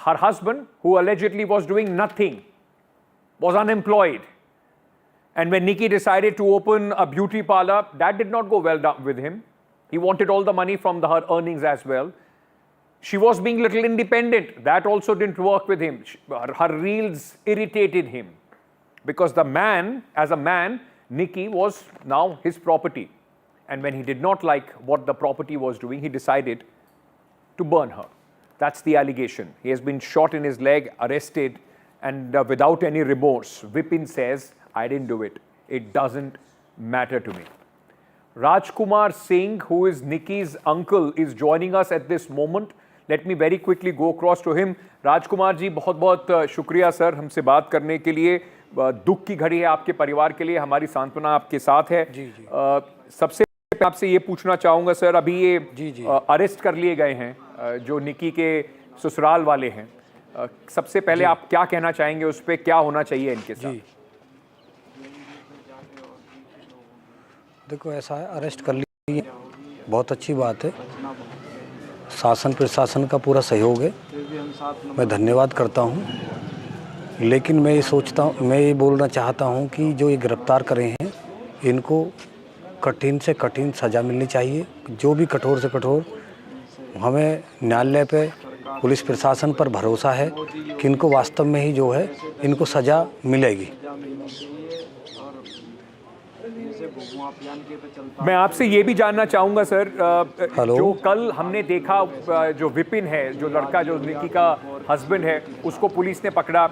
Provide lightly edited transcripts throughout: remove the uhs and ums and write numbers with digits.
her husband, who allegedly was doing nothing, was unemployed. And when Nikki decided to open a beauty parlor, that did not go well with him. He wanted all the money from her earnings as well. She was being a little independent. That also didn't work with him. Her reels irritated him. Because the man, as a man, Nikki was now his property. And when he did not like what the property was doing, he decided to burn her. That's the allegation. He has been shot in his leg, arrested, and without any remorse. Vipin says, I didn't do it. It doesn't matter to me. Rajkumar Singh, who is Nikki's uncle, is joining us at this moment. Let me very quickly go across to him. Rajkumar जी, बहुत बहुत शुक्रिया sir हमसे बात करने के लिए. दुख की घड़ी है आपके परिवार के लिए, हमारी सांत्वना आपके साथ है. सबसे पहले आपसे ये पूछना चाहूँगा सर, अभी ये अरेस्ट कर लिए गए हैं जो निकी के ससुराल वाले हैं. सबसे पहले आप क्या कहना चाहेंगे, उस पर क्या होना चाहिए इनके साथ? देखो, ऐसा है, अरेस्ट कर लिए, बहुत अच्छी बात है. शासन प्रशासन का पूरा सहयोग है, मैं धन्यवाद करता हूँ. लेकिन मैं ये सोचता हूँ, मैं ये बोलना चाहता हूँ कि जो ये गिरफ्तार करे हैं, इनको कठिन से कठिन सज़ा मिलनी चाहिए. जो भी कठोर से कठोर. हमें न्यायालय पे, पुलिस प्रशासन पर भरोसा है कि इनको वास्तव में ही जो है इनको सज़ा मिलेगी. मैं आपसे ये भी जानना चाहूँगा सर, जो कल हमने देखा, जो विपिन है, जो लड़का जो निकी का हस्बैंड है, उसको पुलिस ने पकड़ा.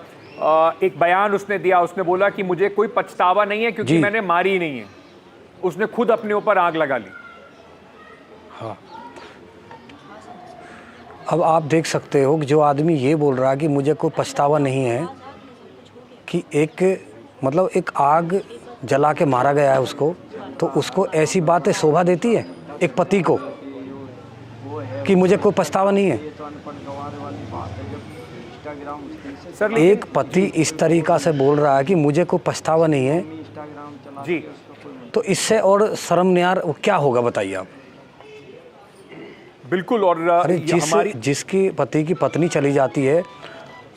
एक बयान उसने दिया, उसने बोला कि मुझे कोई पछतावा नहीं है क्योंकि मैंने मारी नहीं है. उसने खुद अपने ऊपर आग लगा ली. हाँ, अब आप देख सकते हो कि जो आदमी ये बोल रहा है कि मुझे कोई पछतावा नहीं है, कि एक आग जला के मारा गया है उसको, तो उसको ऐसी बातें शोभा देती है एक पति को कि मुझे कोई पछतावा नहीं है. सर, एक पति इस तरीका से बोल रहा है कि मुझे कोई पछतावा नहीं है जी, तो इससे और शर्मनाक क्या होगा, बताइए आप. बिल्कुल. और अरे जिसकी पति की पत्नी चली जाती है,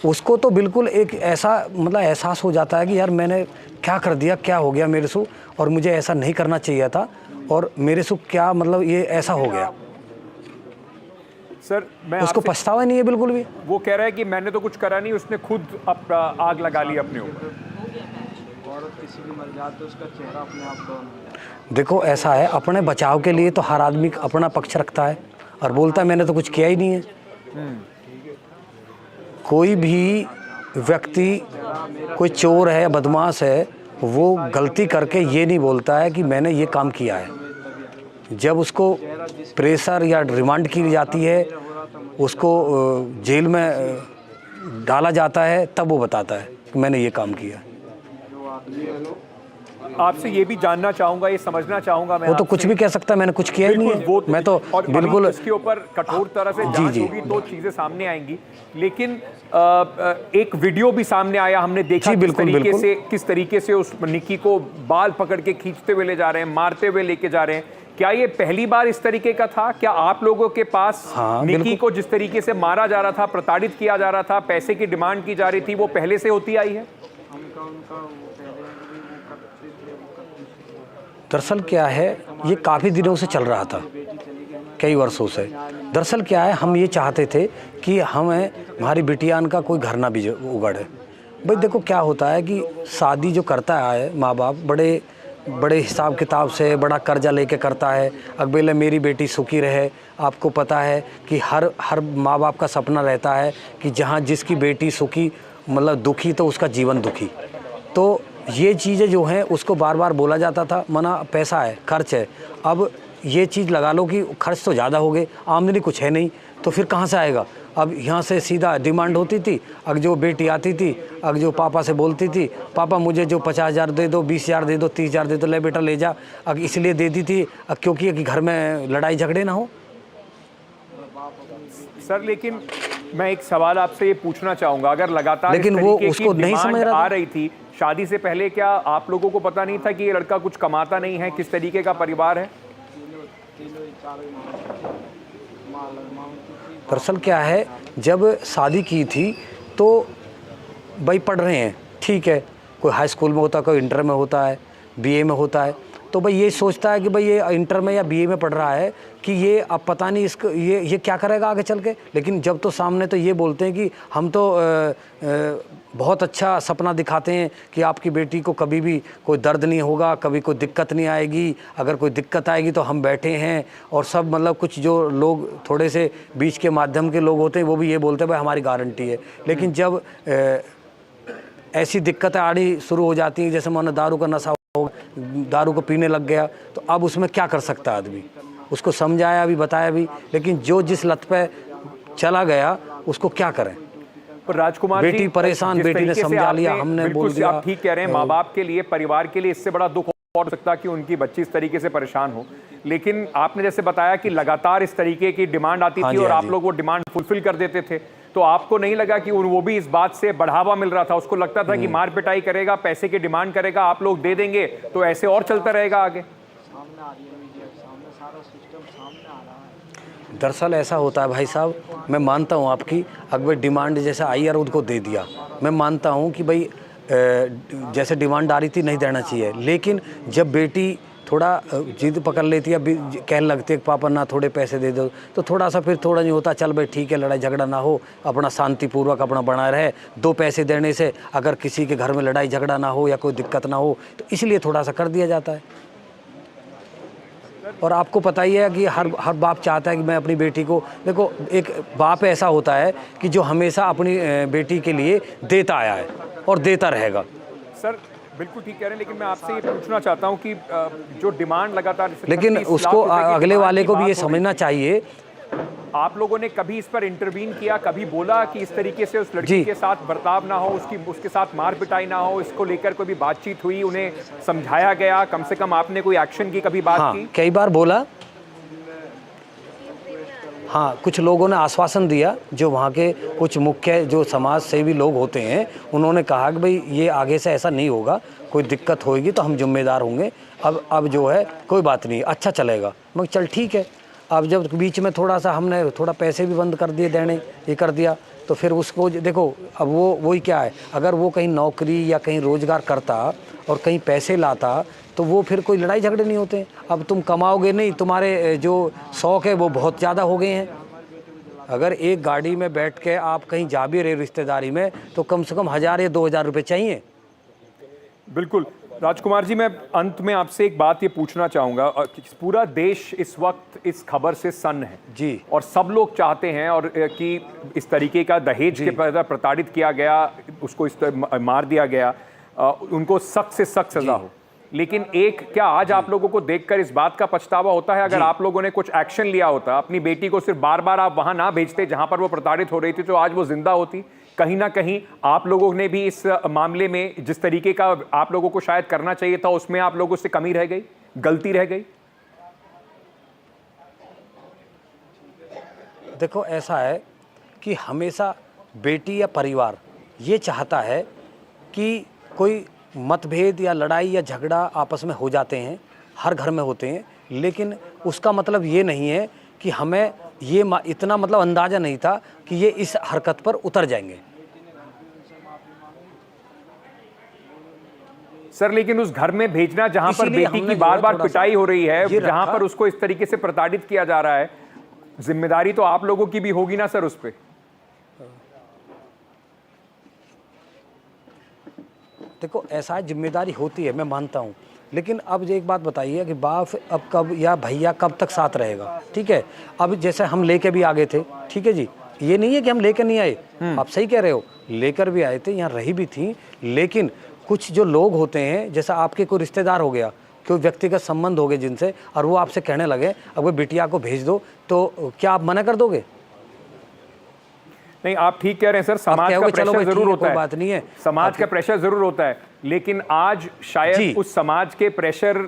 उसको तो बिल्कुल एक ऐसा एहसास हो जाता है कि यार मैंने क्या कर दिया, क्या हो गया मेरे से, और मुझे ऐसा नहीं करना चाहिए था, और मेरे से क्या ये ऐसा हो गया. सर, मैं उसको पछतावा नहीं है बिल्कुल भी. वो कह रहा है कि मैंने तो कुछ करा नहीं, उसने खुद आग लगा ली अपने ऊपर. किसी भी मर जाते उसका चेहरा अपने आप डाउन. देखो, ऐसा है, अपने बचाव के लिए तो हर आदमी अपना पक्ष रखता है और बोलता है मैंने तो कुछ किया ही नहीं है. कोई भी व्यक्ति, कोई चोर है, बदमाश है, वो गलती करके ये नहीं बोलता है कि मैंने ये काम किया है. जब उसको प्रेशर या रिमांड की जाती है, उसको जेल में डाला जाता है, तब वो बताता है कि मैंने ये काम किया. आपसे ये भी जानना चाहूंगा, ये समझना चाहूंगा मैं, वो तो कुछ भी कह सकता है, मैंने कुछ किया ही नहीं है. मैं तो बिल्कुल इसके ऊपर कठोर तरह से जांच होगी तो चीजें सामने आएंगी. लेकिन एक वीडियो भी सामने आया, हमने देखा किस तरीके से उस निकी को बाल पकड़ के खींचते हुए ले जा रहे हैं, मारते हुए लेके जा रहे हैं. क्या ये पहली बार इस तरीके का था? क्या आप लोगों के पास निकी को जिस तरीके से मारा जा रहा था, प्रताड़ित किया जा रहा था, पैसे की डिमांड की जा रही थी, वो पहले से होती आई है? दरअसल क्या है, ये काफ़ी दिनों से चल रहा था, कई वर्षों से. दरअसल क्या है, हम ये चाहते थे कि हमारी बिटियान का कोई घर ना भी उगड़े. भाई देखो, क्या होता है कि शादी जो करता है माँ बाप, बड़े हिसाब किताब से, बड़ा कर्जा लेके करता है. अगले मेरी बेटी सुखी रहे. आपको पता है कि हर माँ बाप का सपना रहता है कि जहाँ जिसकी बेटी सुखी, दुखी, तो उसका जीवन दुखी. तो ये चीज़ें जो हैं उसको बार बार बोला जाता था, मना पैसा है, खर्च है. अब ये चीज़ लगा लो कि खर्च तो ज़्यादा हो गए, आमदनी कुछ है नहीं, तो फिर कहाँ से आएगा. अब यहाँ से सीधा डिमांड होती थी. अब जो बेटी आती थी, अब जो पापा से बोलती थी, पापा मुझे जो 50,000 दे दो, 20,000 दे दो, 30,000 दे दो, ले बेटा ले जा. अब इसलिए दे दी थी क्योंकि घर में लड़ाई झगड़े ना हो. सर, लेकिन मैं एक सवाल आपसे ये पूछना चाहूँगा, अगर लगातार लेकिन वो उसको नहीं समझ रहा आ रही थी शादी से पहले, क्या आप लोगों को पता नहीं था कि ये लड़का कुछ कमाता नहीं है, किस तरीके का परिवार है? दरअसल क्या है, जब शादी की थी तो भाई पढ़ रहे हैं, ठीक है, कोई हाई स्कूल में होता है, कोई इंटर में होता है, बीए में होता है, तो भाई ये सोचता है कि भाई ये इंटर में या बीए में पढ़ रहा है कि ये अब पता नहीं इसको ये क्या करेगा आगे चल के। लेकिन जब तो सामने तो ये बोलते हैं कि हम तो बहुत अच्छा सपना दिखाते हैं कि आपकी बेटी को कभी भी कोई दर्द नहीं होगा, कभी कोई दिक्कत नहीं आएगी, अगर कोई दिक्कत आएगी तो हम बैठे हैं। और सब मतलब कुछ जो लोग थोड़े से बीच के माध्यम के लोग होते हैं वो भी ये बोलते हैं भाई हमारी गारंटी है। लेकिन जब ऐसी दिक्कतें आनी शुरू हो जाती हैं, जैसे मानो दारू का नशा हो, दारू को पीने लग गया, तो अब उसमें क्या कर सकता है आदमी। उसको समझाया भी, बताया भी, लेकिन जो जिस लत पे चला गया उसको क्या करें। पर राजकुमार जी, बेटी परेशान, बेटी ने समझा लिया, हमने बोल दिया। आप ठीक कह रहे हैं, माँ बाप के लिए, परिवार के लिए इससे बड़ा दुख और सकता कि उनकी बच्ची इस तरीके से परेशान हो। लेकिन आपने जैसे बताया कि लगातार इस तरीके की डिमांड आती थी और आप लोग वो डिमांड फुलफिल कर देते थे, तो आपको नहीं लगा कि वो भी इस बात से बढ़ावा मिल रहा था? उसको लगता था कि मार पिटाई करेगा, पैसे की डिमांड करेगा, आप लोग दे देंगे तो ऐसे और चलता रहेगा आगे? सामने आ रही है मीडिया के सामने, सारा सिस्टम सामने आ रहा है। दरअसल ऐसा होता है भाई साहब, मैं मानता हूँ आपकी, अगर डिमांड जैसे आई और उनको दे दिया, मैं मानता हूँ कि भाई जैसे डिमांड आ रही थी नहीं देना चाहिए। लेकिन जब बेटी थोड़ा जिद पकड़ लेती है, कहने लगती है कि पापा ना थोड़े पैसे दे दो, तो थोड़ा सा फिर थोड़ा नहीं होता, चल भाई ठीक है, लड़ाई झगड़ा ना हो, अपना शांतिपूर्वक अपना बना रहे। 2 पैसे देने से अगर किसी के घर में लड़ाई झगड़ा ना हो या कोई दिक्कत ना हो, तो इसलिए थोड़ा सा कर दिया जाता है। और आपको पता ही है कि हर बाप चाहता है कि मैं अपनी बेटी को, देखो एक बाप ऐसा होता है कि जो हमेशा अपनी बेटी के लिए देता आया है और देता रहेगा। सर बिल्कुल ठीक कह रहे हैं, लेकिन मैं आपसे ये पूछना चाहता हूँ कि जो डिमांड लगातार, लेकिन उसको अगले वाले को भी ये समझना चाहिए। आप लोगों ने कभी इस पर इंटरवीन किया, कभी बोला कि इस तरीके से उस लड़की के साथ बर्ताव ना हो, उसके साथ मार पिटाई ना हो, इसको लेकर कोई भी बातचीत हुई, उन्हें समझाया गया, कम से कम आपने कोई एक्शन की कभी बात की? कई बार बोला, हाँ, कुछ लोगों ने आश्वासन दिया, जो वहाँ के कुछ मुख्य जो समाज सेवी लोग होते हैं, उन्होंने कहा कि भाई ये आगे से ऐसा नहीं होगा, कोई दिक्कत होगी तो हम जिम्मेदार होंगे, अब जो है कोई बात नहीं, अच्छा चलेगा। मगर चल ठीक है। अब जब बीच में थोड़ा सा हमने थोड़ा पैसे भी बंद कर दिए देने, ये कर दिया, तो फिर उसको देखो, अब वही क्या है, अगर वो कहीं नौकरी या कहीं रोज़गार करता और कहीं पैसे लाता तो वो फिर कोई लड़ाई झगड़े नहीं होते। अब तुम कमाओगे नहीं, तुम्हारे जो शौक़ है वो बहुत ज़्यादा हो गए हैं। अगर एक गाड़ी में बैठ के आप कहीं जा भी रहे रिश्तेदारी में, तो कम से कम 1000 या 2000 रुपये चाहिए। बिल्कुल राजकुमार जी, मैं अंत में आपसे एक बात ये पूछना चाहूँगा, पूरा देश इस वक्त इस खबर से सन्न है जी, और सब लोग चाहते हैं और कि इस तरीके का दहेज के प्रताड़ित किया गया, उसको मार दिया गया, उनको सख्त से सख्त सजा हो। लेकिन क्या आज आप लोगों को देखकर इस बात का पछतावा होता है, अगर आप लोगों ने कुछ एक्शन लिया होता, अपनी बेटी को सिर्फ बार बार आप वहां ना भेजते जहां पर वो प्रताड़ित हो रही थी, तो आज वो जिंदा होती? कहीं ना कहीं आप लोगों ने भी इस मामले में जिस तरीके का आप लोगों को शायद करना चाहिए था, उसमें आप लोगों से कमी रह गई, गलती रह गई? देखो ऐसा है कि हमेशा बेटी या परिवार ये चाहता है कि कोई मतभेद या लड़ाई या झगड़ा आपस में हो जाते हैं, हर घर में होते हैं, लेकिन उसका मतलब ये नहीं है कि हमें ये इतना मतलब अंदाज़ा नहीं था कि ये इस हरकत पर उतर जाएंगे। सर लेकिन उस घर में भेजना जहां पर बेटी की बार बार पिटाई हो रही है, जहां पर उसको इस तरीके से प्रताड़ित किया जा रहा है, जिम्मेदारी तो आप लोगों की भी होगी ना सर उस पर? देखो ऐसा जिम्मेदारी होती है, मैं मानता हूँ, लेकिन अब एक बात बताइए कि बाप अब कब या भैया कब तक साथ रहेगा? ठीक है, अब जैसे हम लेके भी आ गए थे, ठीक है जी, ये नहीं है कि हम लेकर नहीं आए, आप सही कह रहे हो, लेकर भी आए थे, यहाँ रही भी थी, लेकिन कुछ जो लोग होते हैं, जैसा आपके कोई रिश्तेदार हो गया, कोई व्यक्तिगत संबंध हो गए जिनसे, और वो आपसे कहने लगे अब वो बिटिया को भेज दो, तो क्या आप मना कर दोगे? नहीं, आप ठीक कह रहे हैं सर, समाज का प्रेशर जरूर होता है, बात नहीं है, समाज का प्रेशर जरूर होता है, लेकिन आज शायद उस समाज के प्रेशर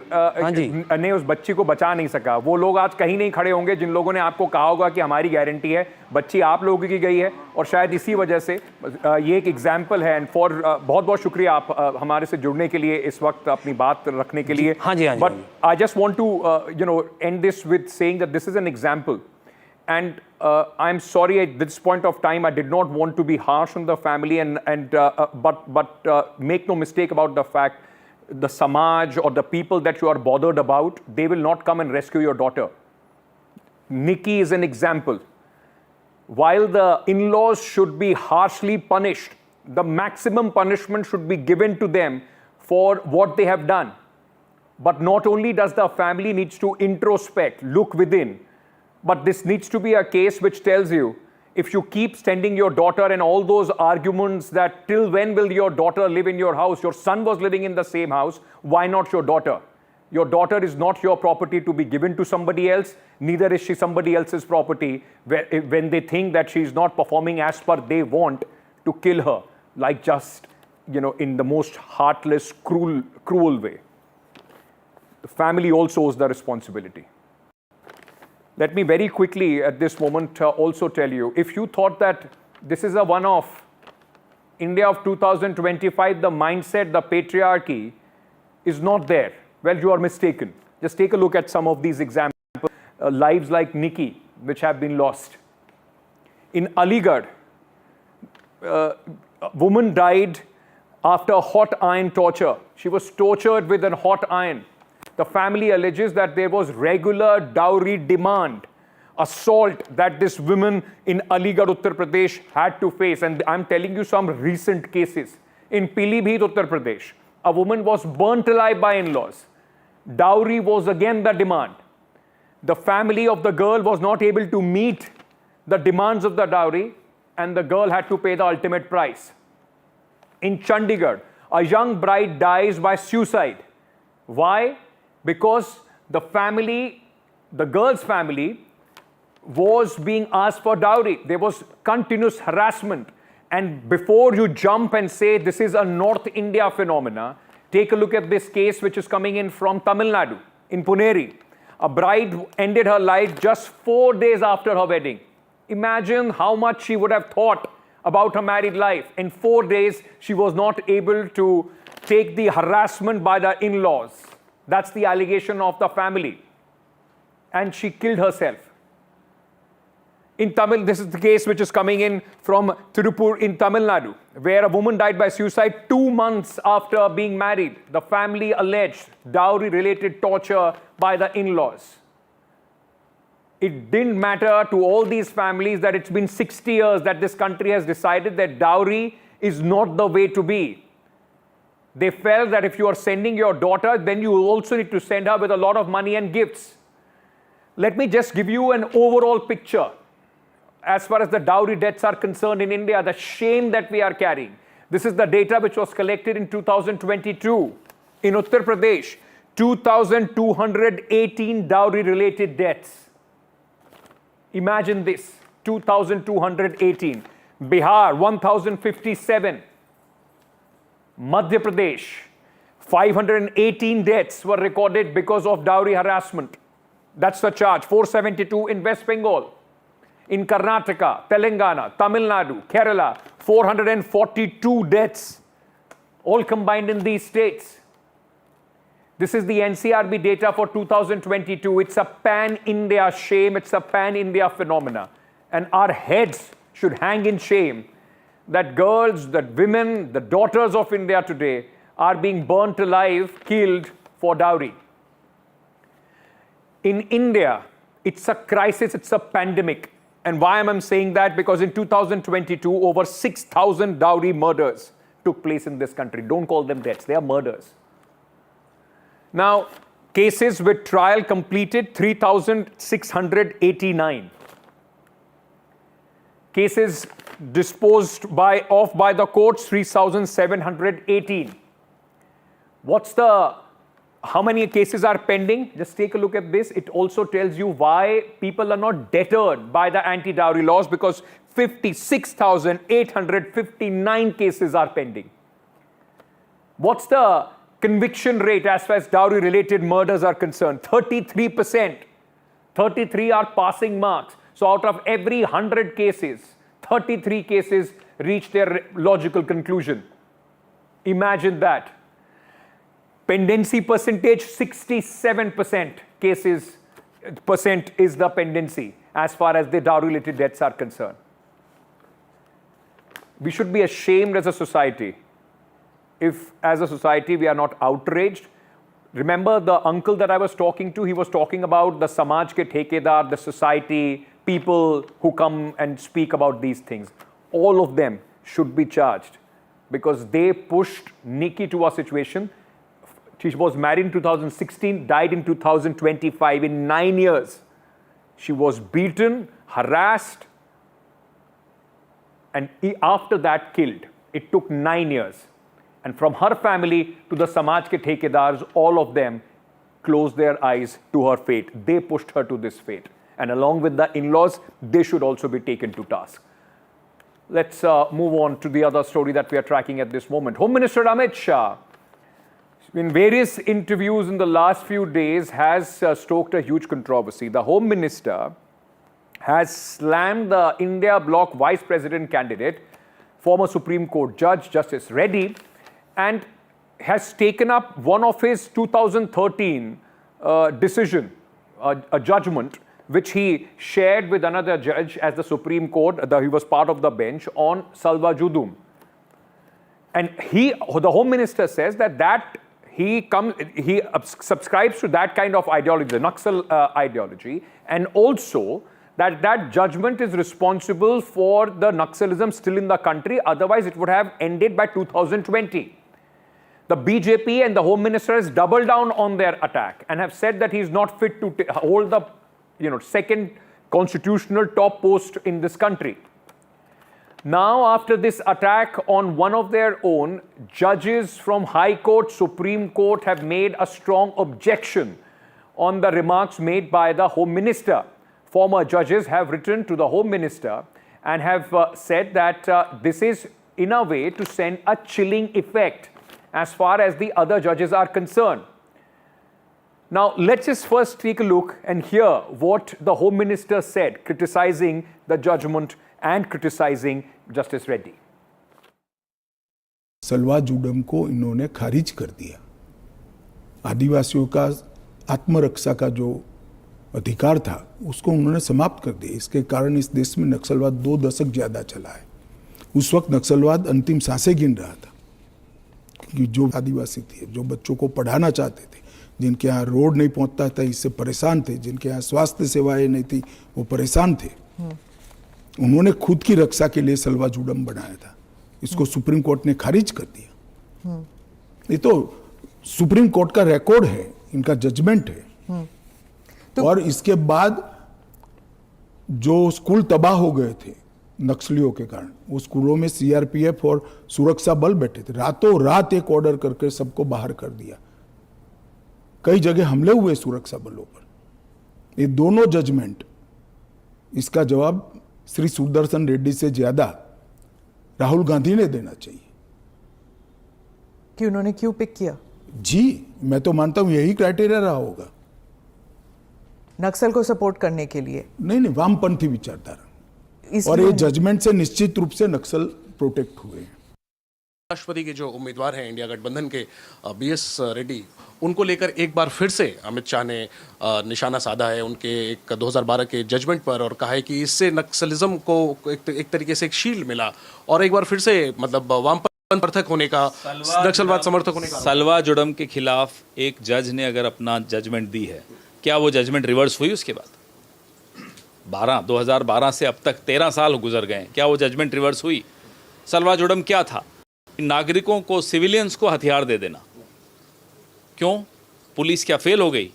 ने उस बच्ची को बचा नहीं सका। वो लोग आज कहीं नहीं खड़े होंगे जिन लोगों ने आपको कहा होगा कि हमारी गारंटी है, बच्ची आप लोगों की गई है, और शायद इसी वजह से ये एक एग्जाम्पल है। एंड फॉर बहुत बहुत शुक्रिया आप हमारे से जुड़ने के लिए, इस वक्त अपनी बात रखने के लिए। हाँ जी, but I just want to end this with saying that this is an example And I'm sorry at this point of time, I did not want to be harsh on the family, but make no mistake about the fact, the Samaj or the people that you are bothered about, they will not come and rescue your daughter. Nikki is an example. While the in-laws should be harshly punished, the maximum punishment should be given to them for what they have done. But not only does the family needs to introspect, look within, but this needs to be a case which tells you, if you keep sending your daughter and all those arguments that till when will your daughter live in your house, your son was living in the same house, why not your daughter? Your daughter is not your property to be given to somebody else, neither is she somebody else's property when they think that she is not performing as per they want, to kill her, like just, in the most heartless, cruel way. The family also owes the responsibility. Let me very quickly at this moment also tell you, if you thought that this is a one-off, India of 2025, the mindset, the patriarchy is not there. Well, you are mistaken. Just take a look at some of these examples. Lives like Nikki, which have been lost. In Aligarh, a woman died after hot iron torture. She was tortured with a hot iron. The family alleges that there was regular dowry demand, assault that this woman in Aligarh, Uttar Pradesh had to face. And I'm telling you some recent cases. In Pilibhit, Uttar Pradesh, a woman was burnt alive by in-laws. Dowry was again the demand. The family of the girl was not able to meet the demands of the dowry, and the girl had to pay the ultimate price. In Chandigarh, a young bride dies by suicide. Why? Because the family, the girl's family, was being asked for dowry. There was continuous harassment. And before you jump and say this is a North India phenomena, take a look at this case which is coming in from Tamil Nadu, in Puneri. A bride ended her life just 4 days after her wedding. Imagine how much she would have thought about her married life. In 4 days, she was not able to take the harassment by the in-laws. That's the allegation of the family. And she killed herself. In Tamil, this is the case which is coming in from Tirupur in Tamil Nadu, where a woman died by suicide 2 months after being married. The family alleged dowry-related torture by the in-laws. It didn't matter to all these families that it's been 60 years that this country has decided that dowry is not the way to be. They felt that if you are sending your daughter, then you also need to send her with a lot of money and gifts. Let me just give you an overall picture. As far as the dowry deaths are concerned in India, the shame that we are carrying. This is the data which was collected in 2022. In Uttar Pradesh, 2,218 dowry-related deaths. Imagine this, 2,218. Bihar, 1,057. Madhya Pradesh, 518 deaths were recorded because of dowry harassment. That's the charge. 472 in West Bengal. In Karnataka, Telangana, Tamil Nadu, Kerala, 442 deaths, all combined in these states. This is the NCRB data for 2022. It's a pan-India shame. It's a pan-India phenomena. And our heads should hang in shame that girls, that women, the daughters of India today are being burnt alive, killed for dowry. In India, it's a crisis, it's a pandemic. And why am I saying that? Because in 2022, over 6,000 dowry murders took place in this country. Don't call them deaths, they are murders. Now, cases with trial completed, 3,689. Cases disposed of by the courts, 3,718. How many cases are pending? Just take a look at this. It also tells you why people are not deterred by the anti-dowry laws, because 56,859 cases are pending. What's the conviction rate as far as dowry-related murders are concerned? 33%. 33 are passing marks. So out of every 100 cases, 33 cases reach their logical conclusion. Imagine that. Pendency percentage, 67% is the pendency. as far as the dowry-related deaths are concerned. We should be ashamed as a society if, as a society, we are not outraged. Remember the uncle that I was talking to, he was talking about the Samaj ke thekedar, the society, people who come and speak about these things. All of them should be charged because they pushed Nikki to a situation. She was married in 2016, died in 2025. In 9 years, she was beaten, harassed, and after that killed. It took 9 years. And from her family to the Samaj ke thekedars, all of them closed their eyes to her fate. They pushed her to this fate. And along with the in-laws, they should also be taken to task. Let's move on to the other story that we are tracking at this moment. Home Minister Amit Shah, in various interviews in the last few days, has stoked a huge controversy. The Home Minister has slammed the India Bloc Vice President candidate, former Supreme Court Judge Justice Reddy, and has taken up one of his 2013 decision, a judgment, which he shared with another judge as the Supreme Court. He was part of the bench on Salwa Judum. And the Home Minister says that he subscribes to that kind of ideology, the Naxal ideology, and also that judgment is responsible for the Naxalism still in the country. Otherwise, it would have ended by 2020. The BJP and the Home Minister has doubled down on their attack and have said that he is not fit to hold the second constitutional top post in this country. Now, after this attack on one of their own, judges from High Court, Supreme Court have made a strong objection on the remarks made by the Home Minister. Former judges have written to the Home Minister and have said that this is, in a way, to send a chilling effect as far as the other judges are concerned. Now, let's just first take a look and hear what the Home Minister said, criticizing the judgment and criticizing Justice Reddy. सलवा जुडम को इन्होंने खारिज कर दिया। आदिवासियों का आत्मरक्षा का जो अधिकार था उसको उन्होंने समाप्त कर दिया। इसके कारण इस देश में नक्सलवाद 2 दशक ज्यादा चला है। उस वक्त नक्सलवाद अंतिम सांसें गिन रहा था, क्योंकि जो आदिवासी थे, जो बच्चों को पढ़ाना चाहते थे, जिनके यहाँ रोड नहीं पहुंचता था, इससे परेशान थे, जिनके यहाँ स्वास्थ्य सेवाएं नहीं थी, वो परेशान थे। उन्होंने खुद की रक्षा के लिए सलवा जुडम बनाया था। इसको सुप्रीम कोर्ट ने खारिज कर दिया। ये तो सुप्रीम कोर्ट का रिकॉर्ड है, इनका जजमेंट है। और इसके बाद जो स्कूल तबाह हो गए थे नक्सलियों के कारण, वो स्कूलों में सीआरपीएफ और सुरक्षा बल बैठे थे। रातों रात एक ऑर्डर करके सबको बाहर कर दिया। कई जगह हमले हुए सुरक्षा बलों पर। ये दोनों जजमेंट, इसका जवाब श्री सुदर्शन रेड्डी से ज्यादा राहुल गांधी ने देना चाहिए कि उन्होंने क्यों पिक किया। जी, मैं तो मानता हूं यही क्राइटेरिया रहा होगा नक्सल को सपोर्ट करने के लिए। नहीं, वामपंथी विचारधारा। और ये जजमेंट से निश्चित रूप से नक्सल प्रोटेक्ट हुए हैं। राष्ट्रपति के जो उम्मीदवार हैं इंडिया गठबंधन के बीएस रेड्डी, उनको लेकर एक बार फिर से अमित शाह ने निशाना साधा है उनके एक 2012 के जजमेंट पर, और कहा है कि इससे नक्सलिज्म को एक तरीके से एक शील्ड मिला और एक बार फिर से मतलब वामपंथ समर्थक होने का, नक्सलवाद समर्थक होने का। सलवा जुडम के खिलाफ एक जज ने अगर अपना जजमेंट दी है, क्या वो जजमेंट रिवर्स हुई उसके बाद? 2012 से अब तक 13 साल गुजर गए, क्या वो जजमेंट रिवर्स हुई? सलवा जुडम क्या था? नागरिकों को, सिविलियंस को हथियार दे देना। क्यों? पुलिस क्या फेल हो गई?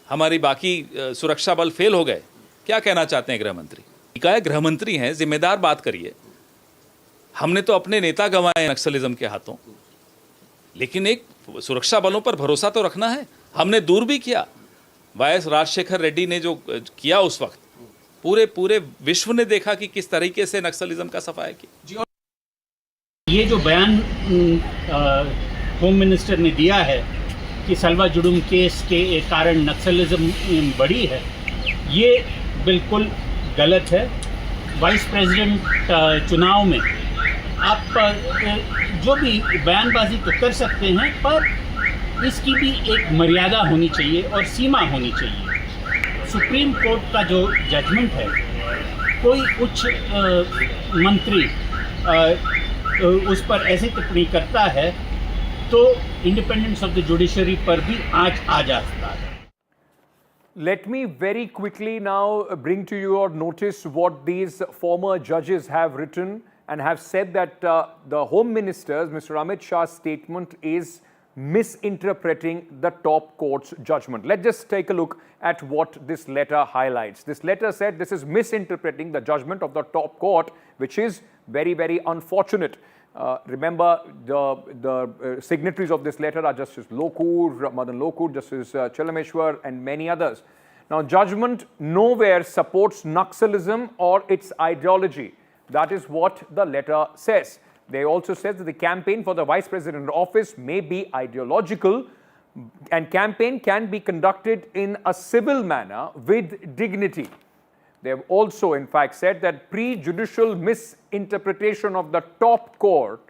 हमारी बाकी सुरक्षा बल फेल हो गए? क्या कहना चाहते हैं गृह मंत्री? निकाय गृह मंत्री हैं, जिम्मेदार बात करिए। हमने तो अपने नेता गंवाए नक्सलिज्म के हाथों, लेकिन एक सुरक्षा बलों पर भरोसा तो रखना है। हमने दूर भी किया। वाईएस राजशेखर रेड्डी ने जो किया उस वक्त, पूरे विश्व ने देखा कि किस तरीके से नक्सलिज्म का सफाया किया। ये जो बयान होम मिनिस्टर ने दिया है कि सलवा जुडुम केस के कारण नक्सलिज्म बढ़ी है, ये बिल्कुल गलत है। वाइस प्रेसिडेंट चुनाव में आप जो भी बयानबाजी तो कर सकते हैं, पर इसकी भी एक मर्यादा होनी चाहिए और सीमा होनी चाहिए। सुप्रीम कोर्ट का जो जजमेंट है, कोई उच्च मंत्री उस पर ऐसी टिप्पणी करता है तो इंडिपेंडेंस ऑफ द जुडिशरी पर भी आँच आ जाता है। Let me very quickly now bring to your notice what these former judges have written and have said that the Home Minister's, Mr. Amit Shah's statement is misinterpreting the top court's judgment. Let's just take a look at what this letter highlights. This letter said this is misinterpreting the judgment of the top court, which is very, very unfortunate. Remember, the signatories of this letter are Justice Lokur, Madan Lokur, Justice Chalameshwar, and many others. Now, judgment nowhere supports Naxalism or its ideology. That is what the letter says. They also said that the campaign for the Vice President office may be ideological, and campaign can be conducted in a civil manner with dignity. They have also, in fact, said that prejudicial misinterpretation of the top court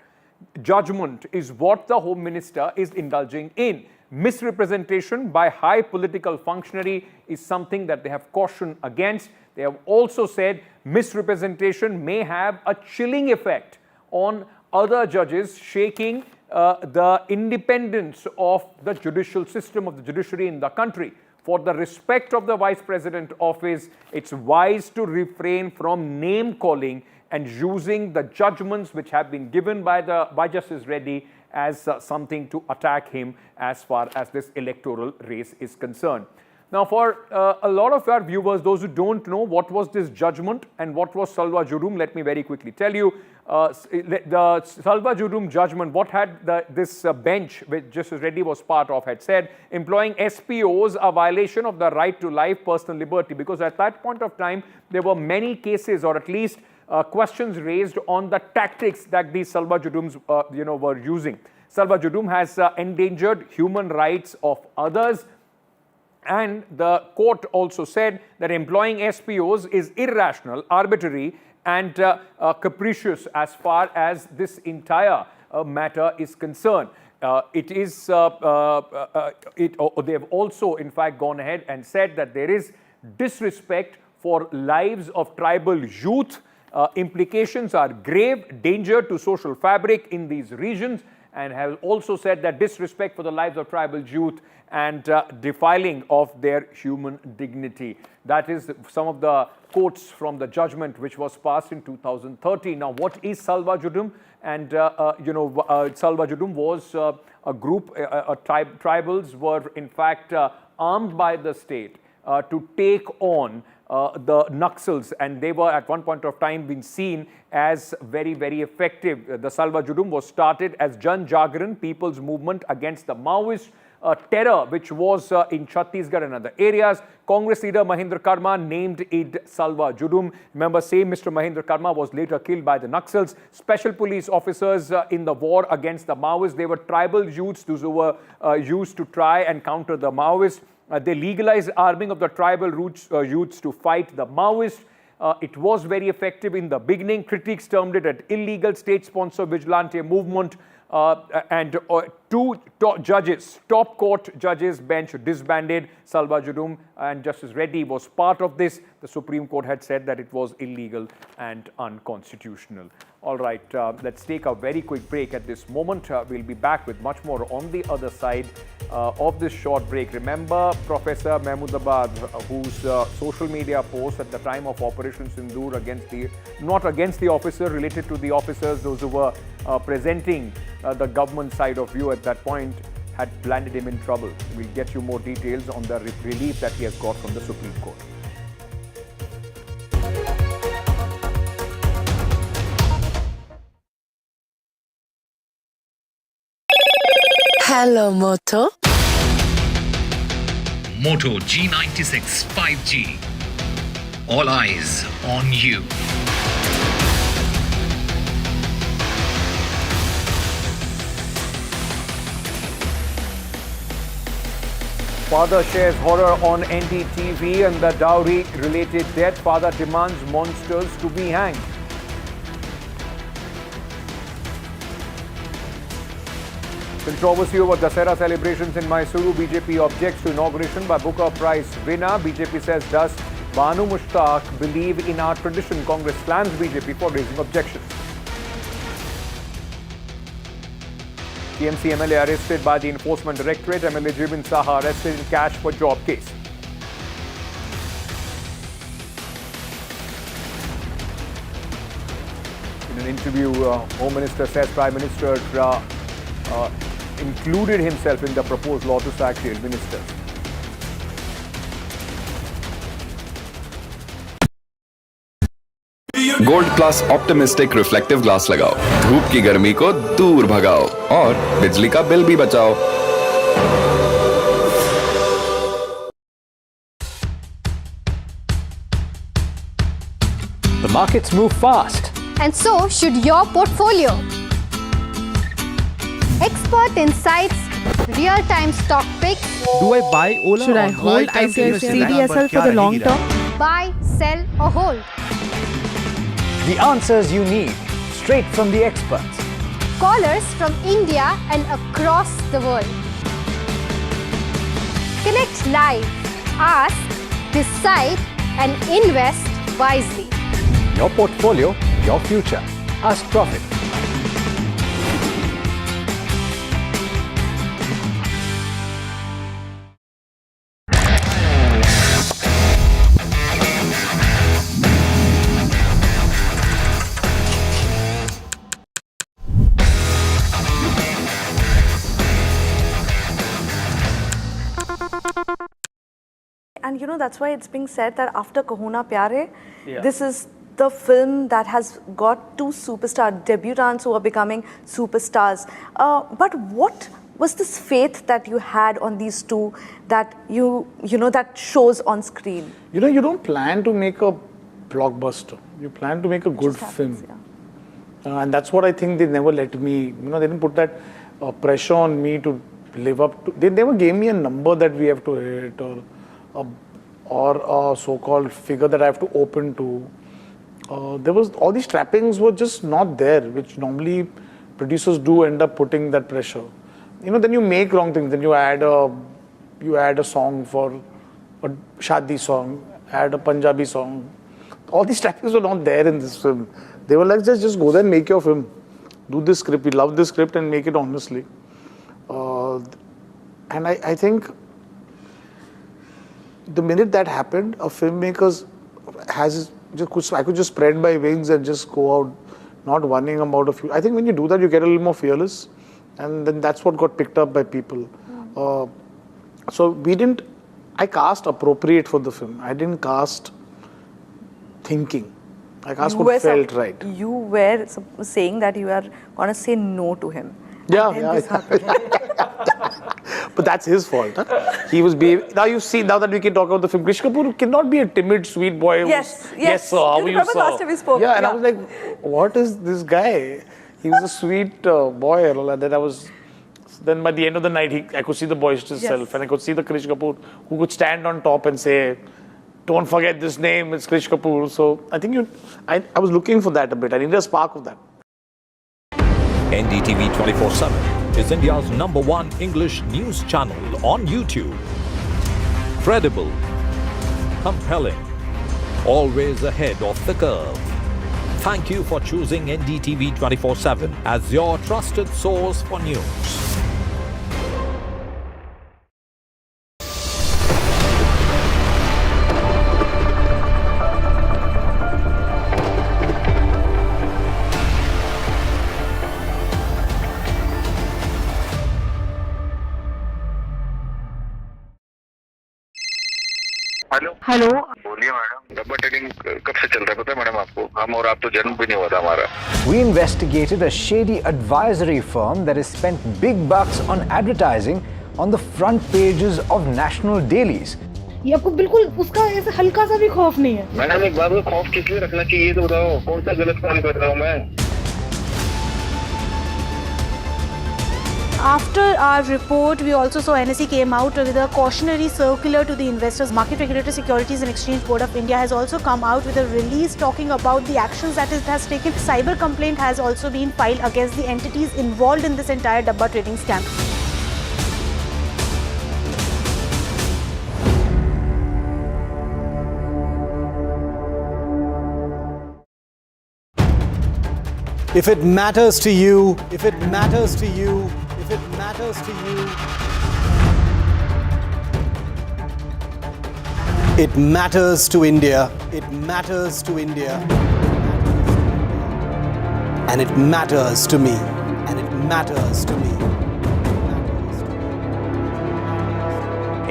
judgment is what the Home Minister is indulging in. Misrepresentation by high political functionary is something that they have cautioned against. They have also said misrepresentation may have a chilling effect on other judges, shaking the independence of the judicial system, of the judiciary in the country. For the respect of the Vice President office, it's wise to refrain from name-calling and using the judgments which have been given by Justice Reddy as something to attack him as far as this electoral race is concerned. Now, for a lot of our viewers, those who don't know what was this judgment and what was Salwa Judum, let me very quickly tell you. The Salwa Judum judgment, what had this bench, which Justice Reddy was part of, had said, employing SPOs a violation of the right to life, personal liberty, because at that point of time, there were many cases, or at least questions raised on the tactics that these Salwa Judums were using. Salwa Judum has endangered human rights of others. And the court also said that employing SPOs is irrational, arbitrary, and capricious as far as this entire matter is concerned. They have also, in fact, gone ahead and said that there is disrespect for lives of tribal youth. Implications are grave, danger to social fabric in these regions, and have also said that disrespect for the lives of tribal youth and defiling of their human dignity. That is some of the quotes from the judgment which was passed in 2013. Now, what is Salwa Judum? And, Salwa Judum was a group, tribals were in fact armed by the state to take on the Naxals, and they were at one point of time been seen as very, very effective. The Salwa Judum was started as Jan Jagran, People's Movement against the Maoist terror, which was in Chhattisgarh and other areas. Congress leader Mahindra Karma named it Salwa Judum. Remember, same Mr. Mahindra Karma was later killed by the Naxals. Special police officers in the war against the Maoists. They were tribal youths, those who were used to try and counter the Maoists. They legalized arming of the tribal youths to fight the Maoists. It was very effective in the beginning. Critics termed it an illegal state-sponsored vigilante movement. And two top court judges bench disbanded Salwa Judum, and Justice Reddy was part of this. The Supreme Court had said that it was illegal and unconstitutional. All right, let's take a very quick break at this moment. We'll be back with much more on the other side of this short break. Remember Professor Mahmoodabad, whose social media post at the time of Operation Sindoor not against the officer, related to the officers, those who were presenting the government side of view at that point, had landed him in trouble. We'll get you more details on the relief that he has got from the Supreme Court. Hello, Moto. Moto G96 5G. All eyes on you. Father shares horror on NDTV and the dowry-related death. Father demands monsters to be hanged. Controversy over Dasera celebrations in Mysuru. BJP objects to inauguration by Booker Prize winner. BJP says, does Banu Mushtaq believe in our tradition? Congress slams BJP for raising objections. TMC MLA arrested by the Enforcement Directorate. MLA Jibin Saha arrested in cash for job case. In an interview, Home Minister says Prime Minister included himself in the proposed law to sack jail ministers. Gold plus optimistic reflective glass लगाओ, धूप की गर्मी को दूर भगाओ और बिजली का बिल भी बचाओ। The markets move fast. And so should your portfolio. Expert insights, real-time stock picks. Do I buy Ola? Should I hold CDSL for the long term? Buy, sell or hold. The answers you need, straight from the experts. Callers from India and across the world. Connect live, ask, decide and invest wisely. Your portfolio, your future. Ask Profit. And you know, that's why it's being said that after Kaho Na Pyar Hai, this is the film that has got two superstar debutants who are becoming superstars. But what was this faith that you had on these two that you know, that shows on screen? You know, you don't plan to make a blockbuster. You plan to make a good film. And that's what I think they never let me, you know, they didn't put that pressure on me to live up to. They never gave me a number that we have to hit or a so-called figure that I have to open to. There was, all these trappings were just not there, which normally producers do end up putting that pressure. You know, then you make wrong things. Then you add a song for a shadi song, add a Punjabi song. All these trappings were not there in this film. They were like, just go there and make your film. Do this script. We love this script and make it honestly. And I think the minute that happened, a filmmaker I could just spread my wings and just go out, not worrying about a few. I think when you do that, you get a little more fearless, and then that's what got picked up by people. So I cast appropriate for the film. I didn't cast thinking. I cast what felt right. You were saying that you are going to say no to him. Yeah. But that's his fault. Huh? He was now you see, now that we can talk about the film, Krish Kapoor cannot be a timid, sweet boy. Yes, sir, how are you, sir? Last time we spoke. Yeah, and I was like, what is this guy? He was a sweet boy. And then by the end of the night, I could see the boisterous self, and I could see the Krish Kapoor who could stand on top and say, don't forget this name, it's Krish Kapoor. So I think I was looking for that a bit. I needed a spark of that. NDTV 24/7 is India's #1 English news channel on YouTube. Credible, compelling, always ahead of the curve. Thank you for choosing NDTV 24/7 as your trusted source for news. Hello बोलिए madam, rubber tending कब से चल रहा है पता है madam आपको? हम और आप तो जन्म भी नहीं हुआ था हमारा. We investigated a shady advisory firm that has spent big bucks on advertising on the front pages of national dailies. ये आपको बिल्कुल उसका ऐसे हल्का सा भी खौफ नहीं है? मैडम एक बात को खौफ किस लिए रखना चाहिए तो बताओ, कौन सा गलत काम कर रहा हूँ मैं? After our report, we also saw NSE came out with a cautionary circular to the investors. Market Regulator Securities and Exchange Board of India has also come out with a release talking about the actions that it has taken. Cyber complaint has also been filed against the entities involved in this entire Dabba trading scam. If it matters to you, if it matters to you, if it matters to you, it matters to India, it matters to India, and it matters to me, and it matters to me.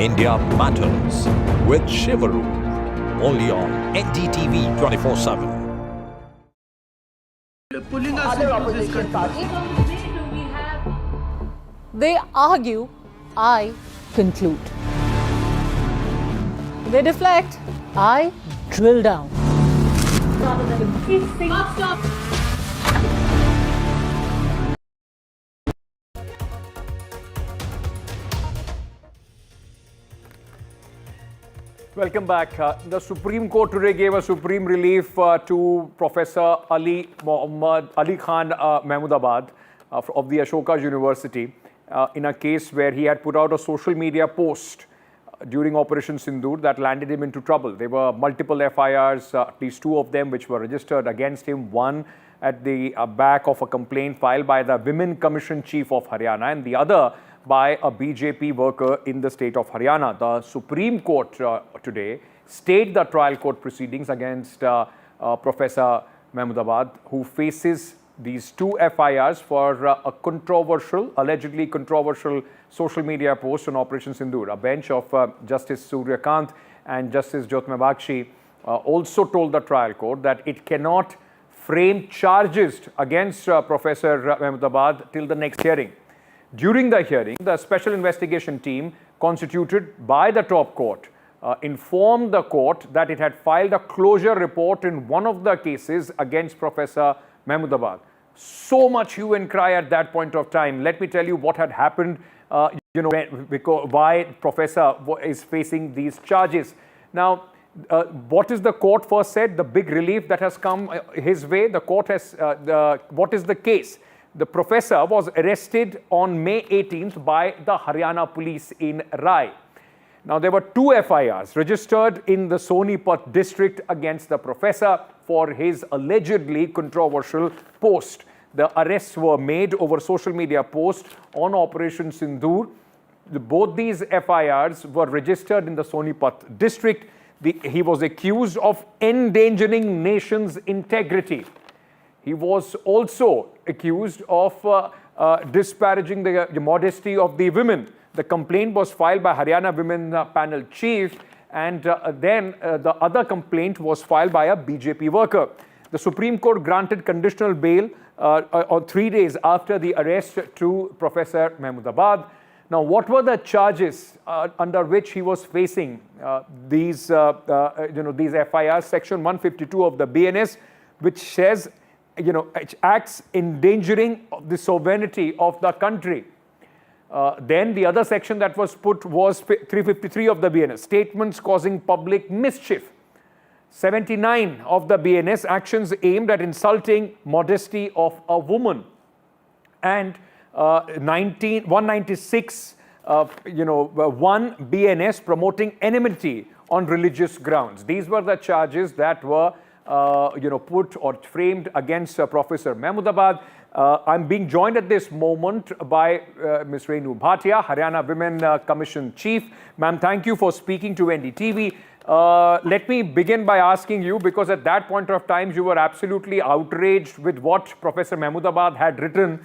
India Matters with Shivaru, only on NDTV 24/7. Pulling us into this country. They argue, I conclude. They deflect, I drill down. Welcome back. The Supreme Court today gave a supreme relief to Professor Ali Khan Mahmoodabad of the Ashoka University in a case where he had put out a social media post during Operation Sindoor that landed him into trouble. There were multiple FIRs, at least 2 of them, which were registered against him. One at the back of a complaint filed by the Women Commission Chief of Haryana, and the other by a BJP worker in the state of Haryana. The Supreme Court today stayed the trial court proceedings against Professor Mahmoodabad, who faces these 2 FIRs for a controversial, allegedly controversial social media post on Operation Sindoor. A bench of Justice Suryakant and Justice Jyotirmay Bakshi also told the trial court that it cannot frame charges against Professor Mahmoodabad till the next hearing. During the hearing, the special investigation team constituted by the top court informed the court that it had filed a closure report in one of the cases against Professor Mahmoodabad. So much hue and cry at that point of time. Let me tell you what had happened, because why Professor is facing these charges. Now, what is the court first said? The big relief that has come his way. The court has, what is the case? The professor was arrested on May 18th by the Haryana police in Rai. Now, there were 2 FIRs registered in the Sonipat district against the professor for his allegedly controversial post. The arrests were made over social media posts on Operation Sindoor. Both these FIRs were registered in the Sonipat district. He was accused of endangering nation's integrity. He was also accused of disparaging the modesty of the women. The complaint was filed by Haryana Women Panel Chief, and then the other complaint was filed by a BJP worker. The Supreme Court granted conditional bail on 3 days after the arrest to Professor Mahmoodabad. Now, what were the charges under which he was facing these FIRs? Section 152 of the BNS, which says, it acts endangering the sovereignty of the country. Then the other section that was put was 353 of the BNS, statements causing public mischief. 79 of the BNS, actions aimed at insulting modesty of a woman. And 196, 1 BNS promoting enmity on religious grounds. These were the charges that were put or framed against Professor Mahmoodabad. I'm being joined at this moment by Ms. Renu Bhatia, Haryana Women Commission Chief. Ma'am, thank you for speaking to NDTV. Let me begin by asking you, because at that point of time you were absolutely outraged with what Professor Mahmoodabad had written.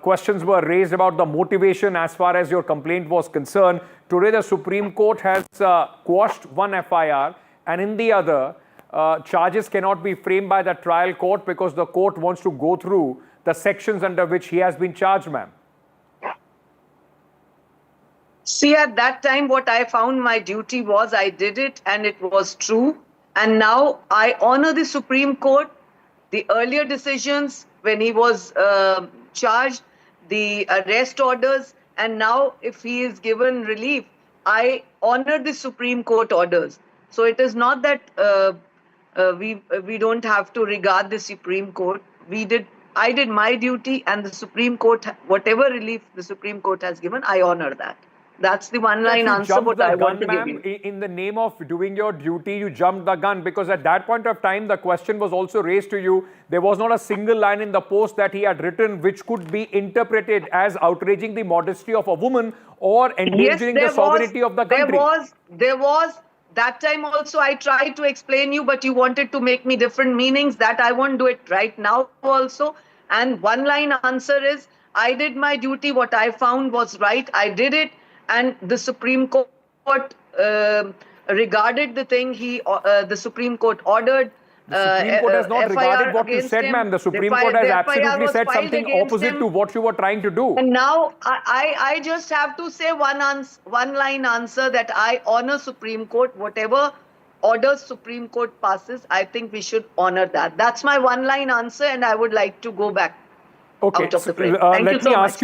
Questions were raised about the motivation as far as your complaint was concerned. Today the Supreme Court has quashed one FIR, and in the other, charges cannot be framed by the trial court because the court wants to go through the sections under which he has been charged, ma'am. See, at that time, what I found my duty was, I did it and it was true. And now I honor the Supreme Court, the earlier decisions when he was charged. the arrest orders, and now if he is given relief, I honor the Supreme Court orders. So it is not that we don't have to regard the Supreme Court. I did my duty, and the Supreme Court, whatever relief the Supreme Court has given, I honor that. That's the one-line You answer jumped what the I want gun, to give ma'am. you. In the name of doing your duty, you jumped the gun, because at that point of time, the question was also raised to you. There was not a single line in the post that he had written which could be interpreted as outraging the modesty of a woman or endangering the sovereignty of the country. There was. That time also I tried to explain you, but you wanted to make me different meanings. That I won't do it right now also. And one-line answer is, I did my duty. What I found was right. I did it. And the Supreme Court regarded the thing. The Supreme Court ordered. The Supreme Court has not regarded what you said, ma'am. The Supreme Court has absolutely said something opposite to what you were trying to do. And now I just have to say one-line answer that I honor Supreme Court. Whatever orders Supreme Court passes, I think we should honor that. That's my one-line answer, and I would like to go back. Okay, out of the frame. let me ask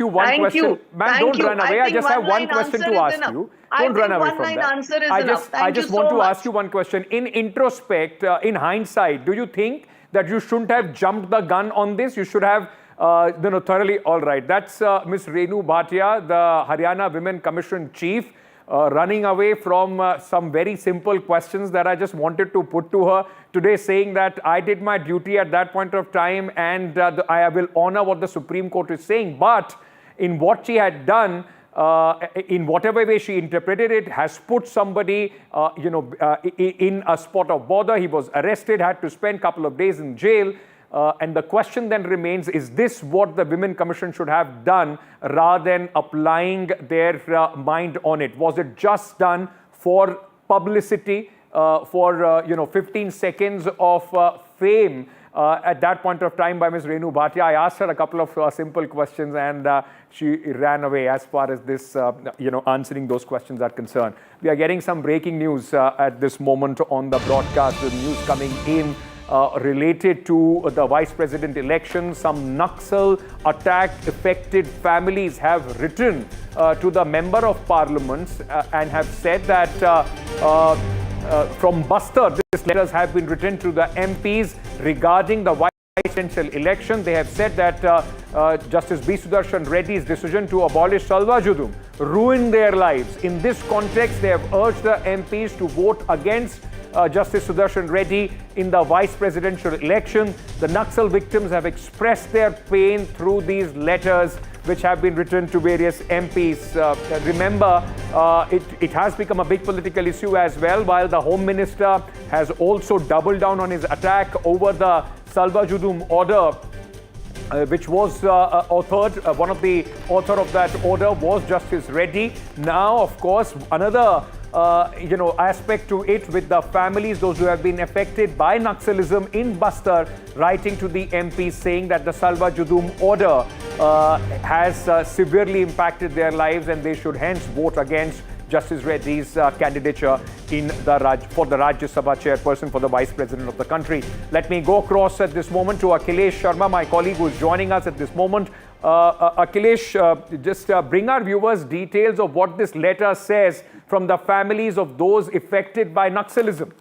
you one question. Ma'am, don't run away. I just have one question to ask you. Don't run away from that. I just want to ask you one question. In introspect, in hindsight, do you think that you shouldn't have jumped the gun on this? You should have thoroughly. All right. That's Ms. Renu Bhatia, the Haryana Women Commission Chief, running away from some very simple questions that I just wanted to put to her today, saying that I did my duty at that point of time, and I will honor what the Supreme Court is saying. But in what she had done, in whatever way she interpreted it, has put somebody in a spot of bother. He was arrested, had to spend a couple of days in jail. And the question then remains, is this what the Women Commission should have done rather than applying their mind on it? Was it just done for publicity, for 15 seconds of fame at that point of time by Ms. Renu Bhatia? I asked her a couple of simple questions, and she ran away as far as this, answering those questions are concerned. We are getting some breaking news at this moment on the broadcast. The news coming in related to the vice president election. Some Naxal attack affected families have written to the member of parliament and have said that from Bastar, these letters have been written to the MPs regarding the vice presidential election. They have said that Justice B. Sudarshan Reddy's decision to abolish Salva Judum ruined their lives. In this context, they have urged the MPs to vote against Justice Sudarshan Reddy in the vice presidential election. The Naxal victims have expressed their pain through these letters, which have been written to various MPs. Remember, it has become a big political issue as well, while the Home Minister has also doubled down on his attack over the Salva Judum order, which was authored. One of the author of that order was Justice Reddy. Now, of course, another aspect to it with the families, those who have been affected by Naxalism in Bastar, writing to the MPs saying that the Salva Judum order has severely impacted their lives, and they should hence vote against Justice Reddy's candidature for the Rajya Sabha chairperson for the vice president of the country. Let me go across at this moment to Akhilesh Sharma, my colleague who is joining us at this moment. Akhilesh, just bring our viewers details of what this letter says from the families of those affected by Naxalism.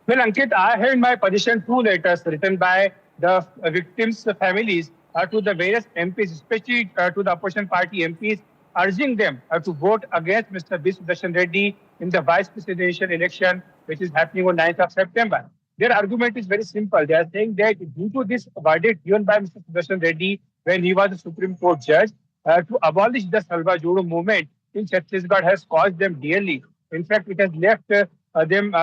Well, Ankit, I have in my possession 2 letters written by the victims' families to the various MPs, especially to the opposition party MPs, urging them to vote against Mr. B. Sudarshan Reddy in the vice presidential election, which is happening on 9th of September. Their argument is very simple. They are saying that due to this verdict given by Mr. Sudarshan Reddy when he was a Supreme Court judge, to abolish the Salva Judum movement in Chhattisgarh has cost them dearly. In fact, it has left them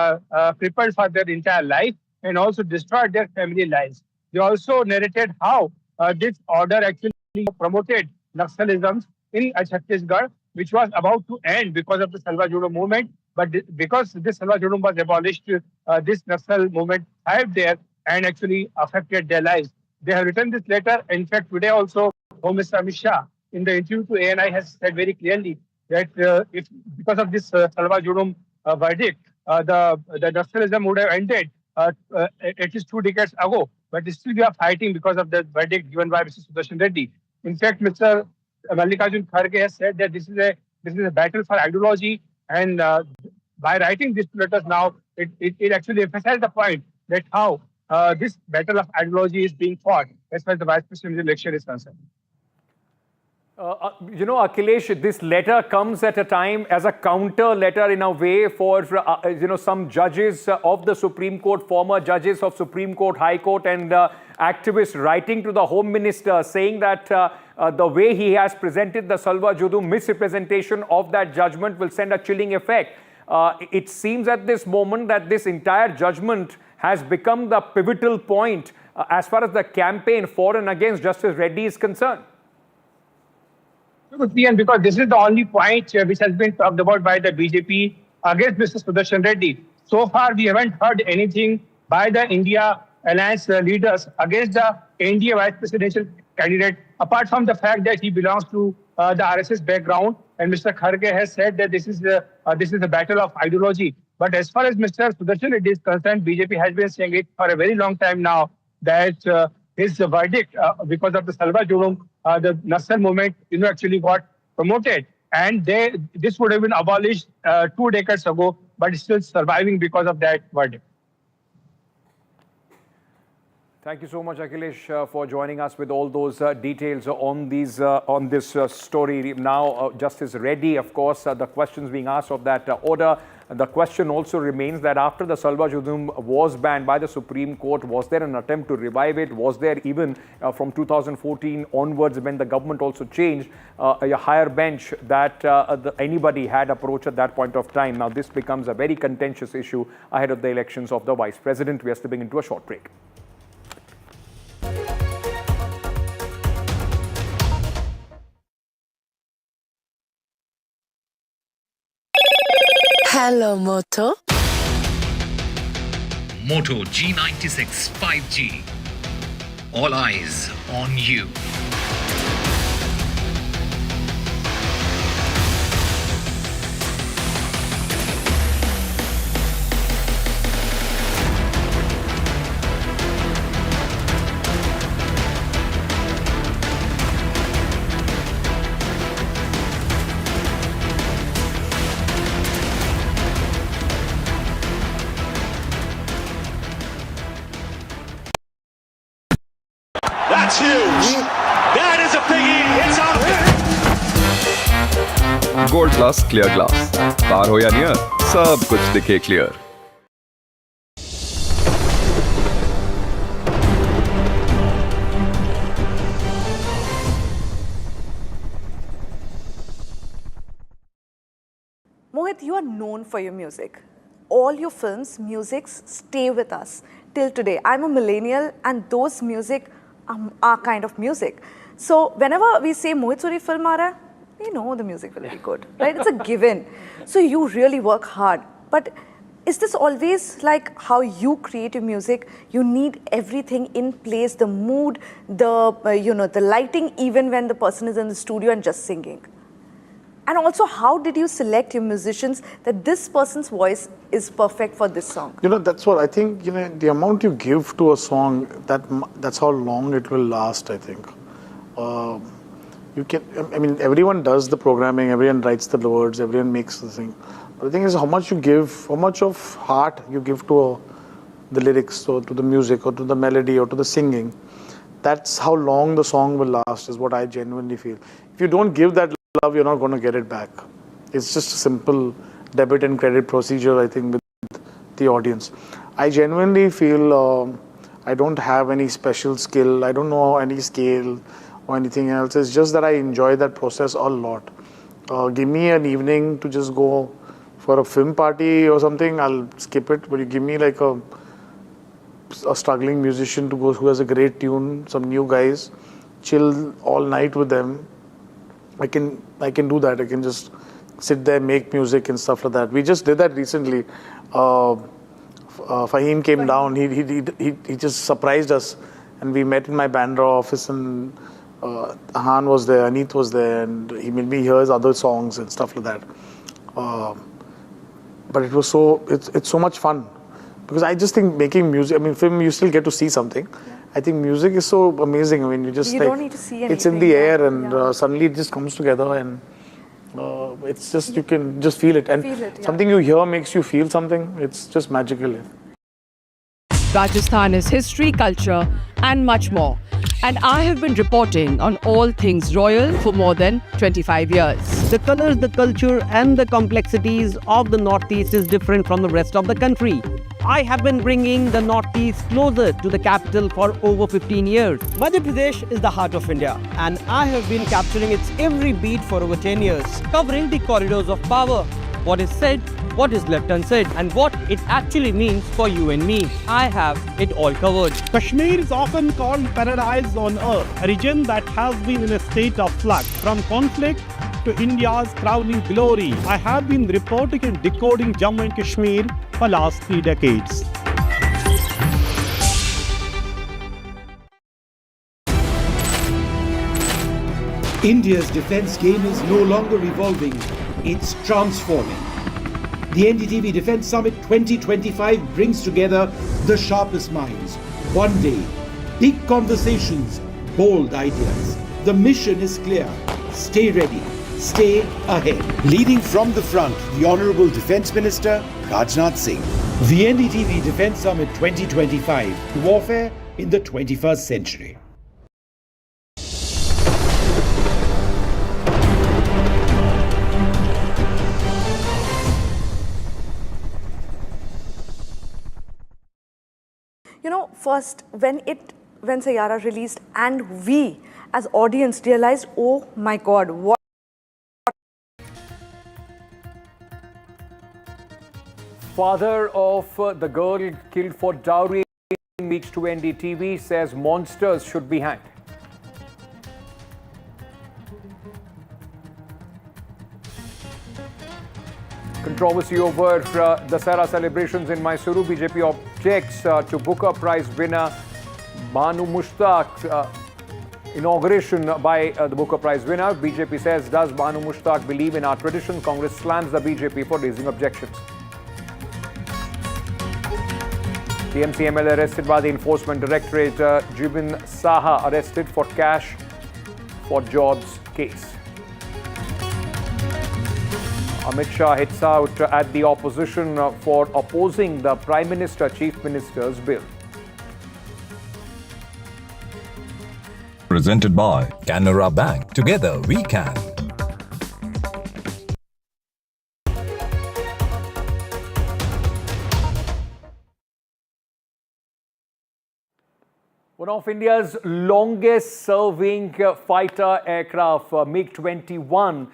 crippled for their entire life and also destroyed their family lives. They also narrated how this order actually promoted Naxalism in Chhattisgarh, which was about to end because of the Salva Judum movement. But because this Salva Judum was abolished, this Naxal movement thrived there and actually affected their lives. They have written this letter. In fact, today also, Home Minister Amit Shah, in the interview to ANI, has said very clearly that if because of this Salva Judum verdict, the Naxalism would have ended at least 2 decades ago. but still we are fighting because of the verdict given by Mr. Sudarshan Reddy. In fact, Mr. Mallikarjun Kharge has said that this is a battle for ideology, and by writing these letters now, it actually emphasizes the point that how this battle of ideology is being fought as far as the vice presidential election is concerned. Akhilesh, this letter comes at a time as a counter letter in a way for, some judges of the Supreme Court, former judges of Supreme Court, High Court, and activists writing to the Home Minister saying that the way he has presented the Salwa Judum misrepresentation of that judgment will send a chilling effect. It seems at this moment that this entire judgment has become the pivotal point as far as the campaign for and against Justice Reddy is concerned. And because this is the only point which has been talked about by the BJP against Mr. Sudarshan Reddy. So far, we haven't heard anything by the India Alliance leaders against the NDA vice presidential candidate, apart from the fact that he belongs to the RSS background. And Mr. Kharge has said that this is a battle of ideology. But as far as Mr. Sudarshan Reddy is concerned, BJP has been saying it for a very long time now that his verdict because of the Salwa Judum, the Naxal movement, actually got promoted, and this would have been abolished 2 decades ago, but it's still surviving because of that verdict. Thank you so much, Akhilesh, for joining us with all those details on this story. Now, Justice Reddy, of course, the questions being asked of that order. The question also remains that after the Salwa Judum was banned by the Supreme Court, was there an attempt to revive it? Was there even from 2014 onwards, when the government also changed, a higher bench that anybody had approached at that point of time? Now, this becomes a very contentious issue ahead of the elections of the Vice President. We are stepping into a short break. Hello, Moto. Moto G96 5G. All eyes on you. That's huge. That is a biggie. It's out. Gold Plus Clear Glass. पार हो या near, सब कुछ दिखे clear. Mohit, you are known for your music. All your films, musics stay with us till today. I'm a millennial and those music are kind of music. So whenever we say Mohit Suri film aa raha hai, we know the music will be good, right? It's a given. So you really work hard. But is this always like how you create your music? You need everything in place, the mood, the lighting, even when the person is in the studio and just singing. And also, how did you select your musicians that this person's voice is perfect for this song? That's what I think, the amount you give to a song, that's how long it will last, I think. Everyone does the programming, everyone writes the words, everyone makes the thing. But the thing is how much you give, how much of heart you give to the lyrics or to the music or to the melody or to the singing. That's how long the song will last, is what I genuinely feel. If you don't give that love, you're not going to get it back. It's just a simple debit and credit procedure, I think, with the audience. I genuinely feel I don't have any special skill. I don't know any scale or anything else. It's just that I enjoy that process a lot. Give me an evening to just go for a film party or something, I'll skip it. But you give me like a struggling musician to go who has a great tune, some new guys, chill all night with them. I can do that. I can just sit there, make music and stuff like that. We just did that recently. Fahim came down. He just surprised us, and we met in my Bandra office. And Ahan was there, Aneet was there, and he made me hear his other songs and stuff like that. But it was it's so much fun, because I just think making music. Film, you still get to see something, I think music is so amazing. I mean, you just You like, don't need to see it's in anything, the yeah, air, and suddenly it just comes together, and it's just, you can just feel it. And Feel it, yeah. something you hear makes you feel something. It's just magical. Rajasthan is history, culture, and much more. And I have been reporting on all things royal for more than 25 years. The colors, the culture, and the complexities of the Northeast is different from the rest of the country. I have been bringing the Northeast closer to the capital for over 15 years. Madhya Pradesh is the heart of India, and I have been capturing its every beat for over 10 years, covering the corridors of power, what is said, what is left unsaid, and what it actually means for you and me. I have it all covered. Kashmir is often called paradise on earth, a region that has been in a state of flux from conflict to India's crowning glory. I have been reporting and decoding Jammu and Kashmir for last 3 decades. India's defense game is no longer evolving, it's transforming. The NDTV Defense Summit 2025 brings together the sharpest minds. One day, big conversations, bold ideas. The mission is clear. Stay ready. Stay ahead. Leading from the front, the Honorable Defense Minister, Rajnath Singh. The NDTV Defense Summit 2025. Warfare in the 21st century. You know, first, when Sayyara released and we as audience realized, oh my God, what. Father of the girl killed for dowry speaks to NDTV, says monsters should be hanged. Controversy over Dasara celebrations in Mysuru. BJP objects to Booker Prize winner Banu Mushtaq. Inauguration by the Booker Prize winner. BJP says, does Banu Mushtaq believe in our tradition? Congress slams the BJP for raising objections. TMC MLA arrested by the Enforcement Directorate. Jibin Saha arrested for cash for jobs case. Amit Shah hits out at the opposition for opposing the Prime Minister, Chief Minister's bill. Presented by Canara Bank. Together we can. One of India's longest serving fighter aircraft, MiG-21,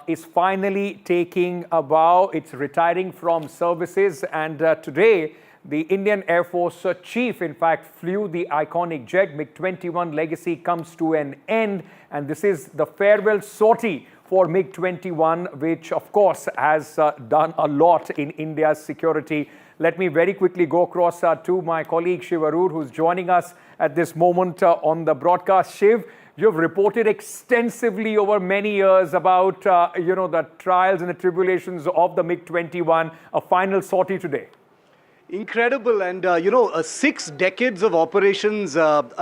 is finally taking a bow. It's retiring from services, and today the Indian Air Force chief in fact flew the iconic jet. MiG-21 legacy comes to an end, and this is the farewell sortie for MiG-21, which of course has done a lot in India's security. Let me very quickly go across to my colleague Shiv Arur, who's joining us at this moment on the broadcast. Shiv, you've reported extensively over many years about the trials and the tribulations of the MiG-21. A final sortie today. Incredible, and 6 decades of operations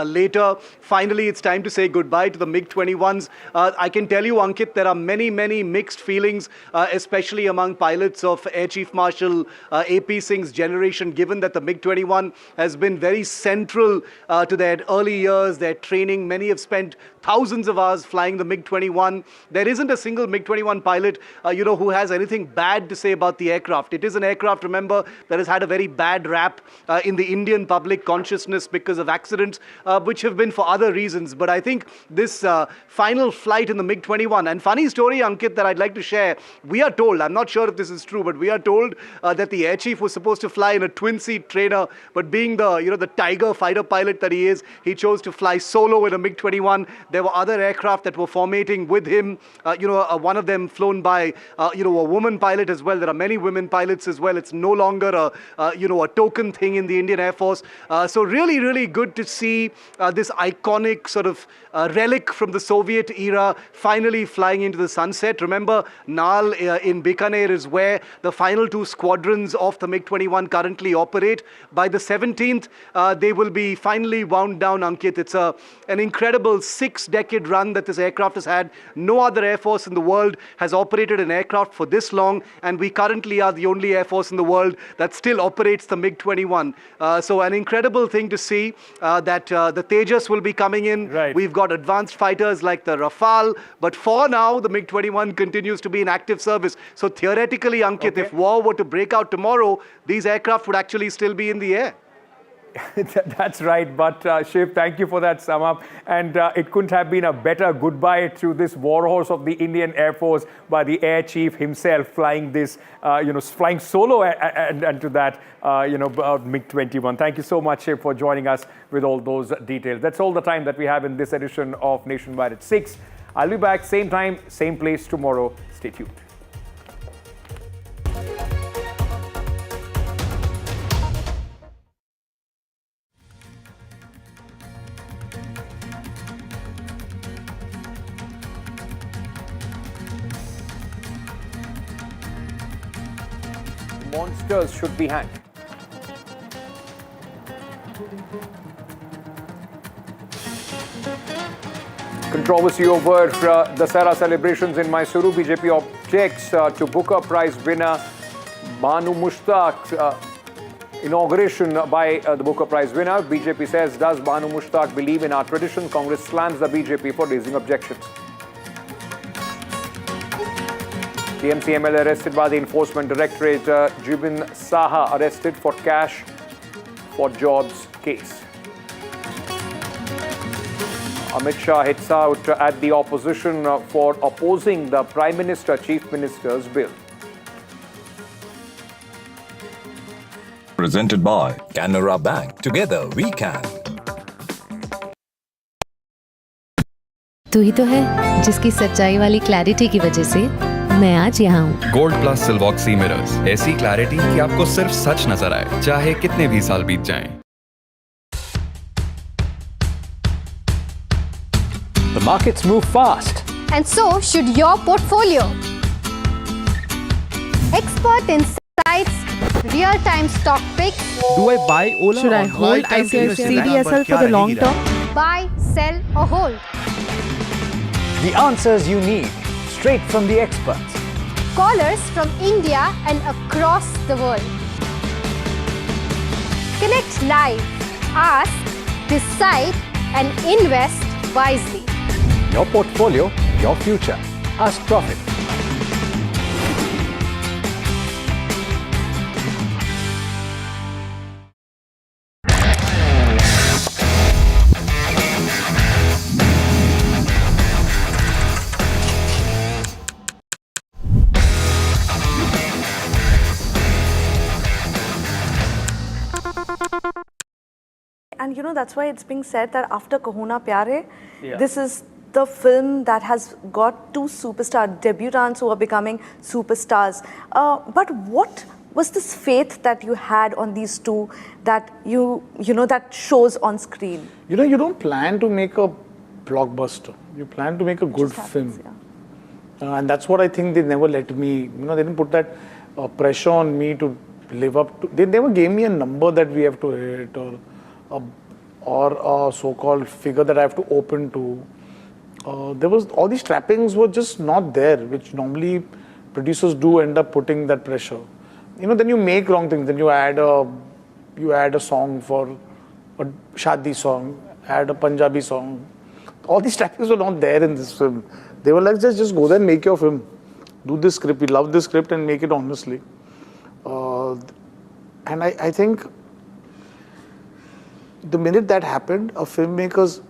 later, finally it's time to say goodbye to the MiG-21s. I can tell you, Ankit, there are many mixed feelings, especially among pilots of Air Chief Marshal AP Singh's generation, given that the MiG-21 has been very central to their early years, their training. Many have spent thousands of hours flying the MiG-21. There isn't a single MiG-21 pilot, who has anything bad to say about the aircraft. It is an aircraft, remember, that has had a very bad rap in the Indian public consciousness because of accidents, which have been for other reasons. But I think this final flight in the MiG-21, and funny story, Ankit, that I'd like to share, we are told, I'm not sure if this is true, but we are told that the air chief was supposed to fly in a twin-seat trainer, but being the tiger fighter pilot that he is, he chose to fly solo in a MiG-21. There were other aircraft that were formating with him, one of them flown by, a woman pilot as well. There are many women pilots as well. It's no longer a, a token thing in the Indian Air Force. So really, really good to see this iconic sort of relic from the Soviet era finally flying into the sunset. Remember, Nal in Bikaner is where the final 2 squadrons of the MiG-21 currently operate. By the 17th, they will be finally wound down, Ankit. It's an incredible 6-decade run that this aircraft has had. No other Air Force in the world has operated an aircraft for this long, and we currently are the only Air Force in the world that still operates the MiG-21. So an incredible thing to see that the Tejas will be coming in. Right. We've got advanced fighters like the Rafale, but for now, the MiG-21 continues to be in active service. So theoretically, Ankit, if war were to break out tomorrow, these aircraft would actually still be in the air. That's right, but Shiv, thank you for that sum up. And it couldn't have been a better goodbye to this warhorse of the Indian Air Force by the Air Chief himself, flying this, flying solo and to that, MiG-21. Thank you so much, Shiv, for joining us with all those details. That's all the time that we have in this edition of Nationwide at 6. I'll be back same time, same place tomorrow. Stay tuned. Monsters should be hanged. Controversy over the Dasara celebrations in Mysuru. BJP objects to Booker Prize winner Banu Mushtaq. Inauguration by the Booker Prize winner. BJP says, does Banu Mushtaq believe in our tradition? Congress slams the BJP for raising objections. TMC MLA arrested by the Enforcement Directorate. Jibin Saha arrested for cash for jobs case. Amit Shah hits out at the opposition for opposing the Prime Minister, Chief Minister's bill. Presented by Canara Bank. Together we can. तू ही तो है जिसकी सच्चाई वाली clarity की वजह से मैं आज यहाँ हूँ। गोल्ड प्लस सिल्वॉक्सी मिरर्स, ऐसी क्लैरिटी कि आपको सिर्फ सच नजर आए, चाहे कितने भी साल बीत जाएं। The markets move fast. And so should your portfolio. Expert insights, real-time stock picks. Do I buy Ola? Should I hold CDSL for the long term? Buy, sell or hold. The answers you need, straight from the experts. Callers from India and across the world. Connect live, ask, decide and invest wisely. Your portfolio, your future. Ask Profit. And that's why it's being said that after Kahuna Pyare, this is the film that has got 2 superstar debutants who are becoming superstars. But what was this faith that you had on these 2 that that shows on screen? You don't plan to make a blockbuster. You plan to make a good film. And that's what I think they never let me, they didn't put that pressure on me to live up to. They never gave me a number that we have to hit or a so-called figure that I have to open to. There was all these trappings were just not there, which normally producers do end up putting that pressure. Then you make wrong things. Then you add a song for a shadi song, add a Punjabi song. All these trappings were not there in this film. They were like, just go there and make your film. Do this script. We love this script and make it honestly. And I think the minute that happened, a filmmaker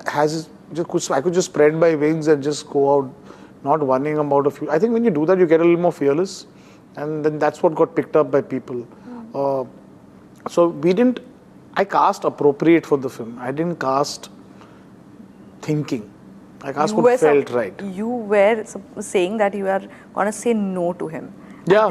I could just spread my wings and just go out, not worrying about a few. I think when you do that, you get a little more fearless, and then that's what got picked up by people. So I cast appropriate for the film. I didn't cast thinking. I cast what felt right. You were saying that you are going to say no to him. Yeah.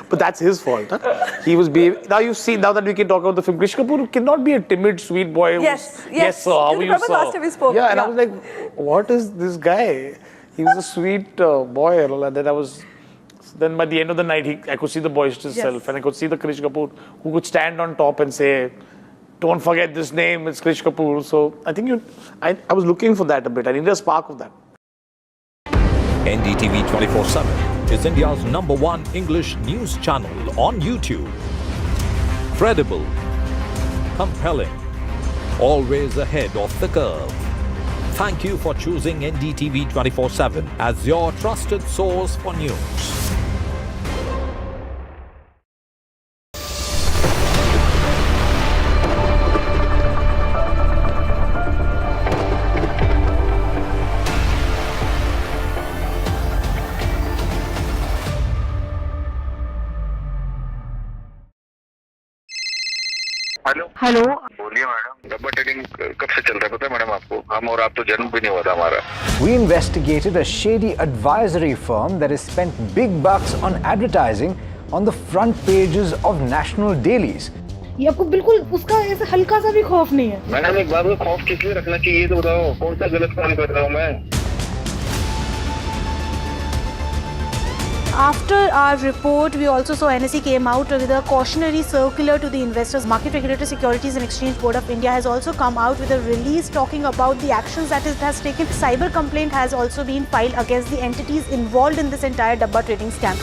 But that's his fault. Huh? He was now you see, now that we can talk about the film, Krish Kapoor cannot be a timid, sweet boy. Yes, sir. How are you, remember sir? last time we spoke? Yeah, and I was like, what is this guy? He was a sweet boy and all that. Then by the end of the night, I could see the boisterous self, and I could see the Krish Kapoor who could stand on top and say, "Don't forget this name, it's Krish Kapoor." So I think I was looking for that a bit. I needed a spark of that. NDTV 24/7 is India's #1 English news channel on YouTube. Credible, compelling, always ahead of the curve. Thank you for choosing NDTV 24/7 as your trusted source for news. Hello बोलिए madam, डब्बा trading कब से चल रहा है पता है madam आपको? हम और आप तो जन्म भी नहीं हुआ था हमारा. We investigated a shady advisory firm that has spent big bucks on advertising on the front pages of national dailies. ये आपको बिल्कुल उसका ऐसा हल्का सा भी खौफ नहीं है? मैडम एक बात को खौफ किस लिए रखना चाहिए तो बताओ, कौन सा गलत काम कर रहा हूँ मैं? After our report, we also saw NSE came out with a cautionary circular to the investors. Market Regulator Securities and Exchange Board of India has also come out with a release talking about the actions that it has taken. Cyber complaint has also been filed against the entities involved in this entire Dabba trading scam.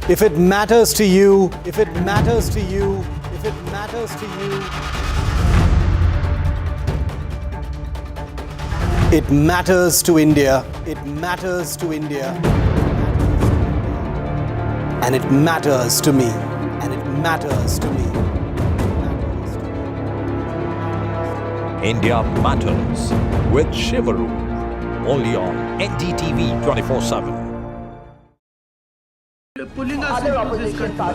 If it matters to you, if it matters to you, if it matters to you, it matters to India, it matters to India, and it matters to me, and it matters to me. India Matters with Shivaru, only on NDTV 24/7. Pulling us into this country.